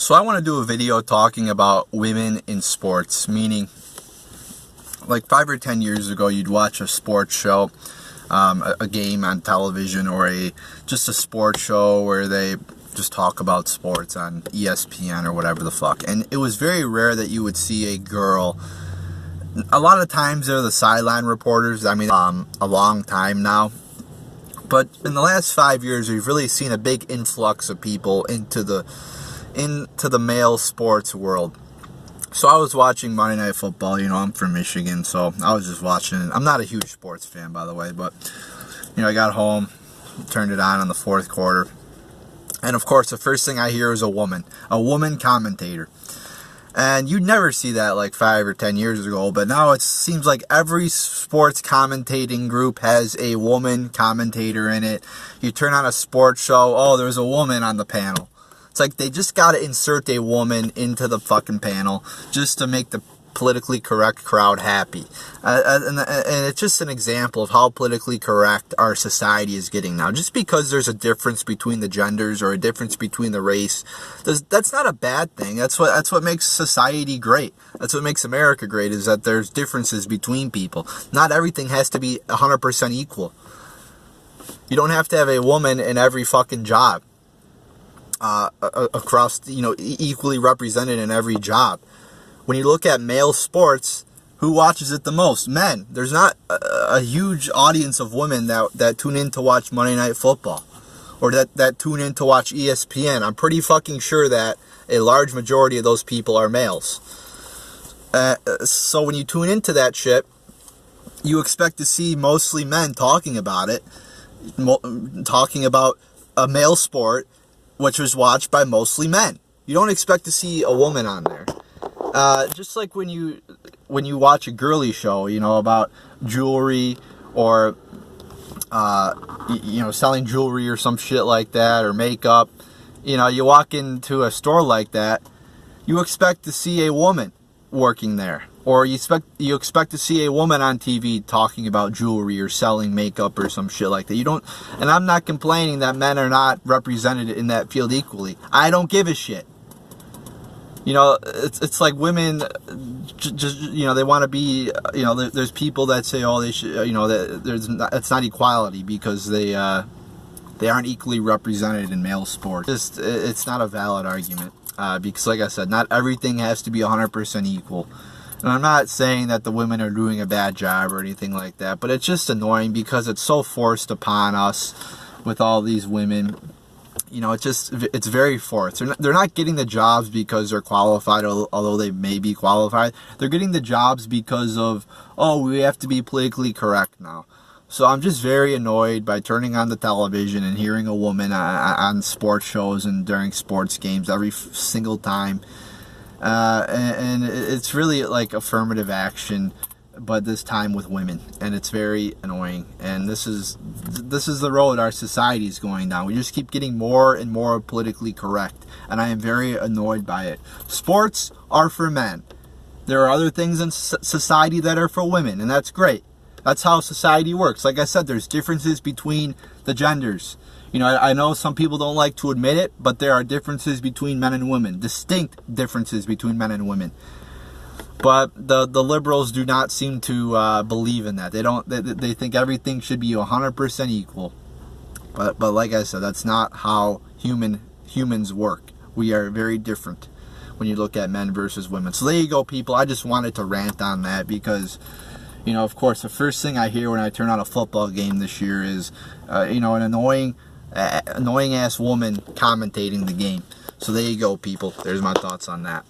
So I want to do a video talking about women in sports, meaning like 5 or 10 years ago you'd watch a sports show, a game on television, or just a sports show where they just talk about sports on ESPN or whatever the fuck. And it was very rare that you would see a girl. A lot of times they're the sideline reporters. I mean, a long time now. But in the last 5 years, we've really seen a big influx of people into the male sports world. So I was watching Monday Night Football. You know, I'm from Michigan, so I was just watching it. I'm not a huge sports fan, by the way, but I got home, turned it on in the fourth quarter, and of course the first thing I hear is a woman commentator. And you'd never see that like 5 or 10 years ago, but now it seems like every sports commentating group has a woman commentator in it. You turn on a sports show, oh, there's a woman on the panel. It's like they just got to insert a woman into the fucking panel just to make the politically correct crowd happy. And it's just an example of how politically correct our society is getting now. Just because there's a difference between the genders or a difference between the race, that's not a bad thing. That's what makes society great. That's what makes America great, is that there's differences between people. Not everything has to be 100% equal. You don't have to have a woman in every fucking job. Across, equally represented in every job. When you look at male sports, who watches it the most? Men. There's not a huge audience of women that tune in to watch Monday Night Football, or that tune in to watch ESPN. I'm pretty fucking sure that a large majority of those people are males. So when you tune into that shit, you expect to see mostly men talking about it, talking about a male sport which was watched by mostly men. You don't expect to see a woman on there. Just like when you watch a girly show, about jewelry or selling jewelry or some shit like that, or makeup. You walk into a store like that, you expect to see a woman working there, or you expect to see a woman on TV talking about jewelry or selling makeup or some shit like that. You don't, and I'm not complaining that men are not represented in that field equally. I don't give a shit. It's like women just they want to be, there's people that say, oh, they should, that it's not equality because they aren't equally represented in male sports. It's not a valid argument. Because like I said, not everything has to be 100% equal. And I'm not saying that the women are doing a bad job or anything like that, but it's just annoying because it's so forced upon us with all these women. It's very forced. They're not getting the jobs because they're qualified, although they may be qualified. They're getting the jobs because of, oh, we have to be politically correct now. So I'm just very annoyed by turning on the television and hearing a woman on sports shows and during sports games every single time. And it's really like affirmative action, but this time with women, and it's very annoying. And this is the road our society is going down. We just keep getting more and more politically correct, and I am very annoyed by it. Sports are for men. There are other things in society that are for women, and that's great. That's how society works. Like I said, there's differences between the genders. I know some people don't like to admit it, but there are differences between men and women. Distinct differences between men and women. But the liberals do not seem to believe in that. They think everything should be 100% equal. But like I said, that's not how humans work. We are very different when you look at men versus women. So there you go, people. I just wanted to rant on that because, of course, the first thing I hear when I turn on a football game this year is, an annoying ass woman commentating the game. So there you go, people. There's my thoughts on that.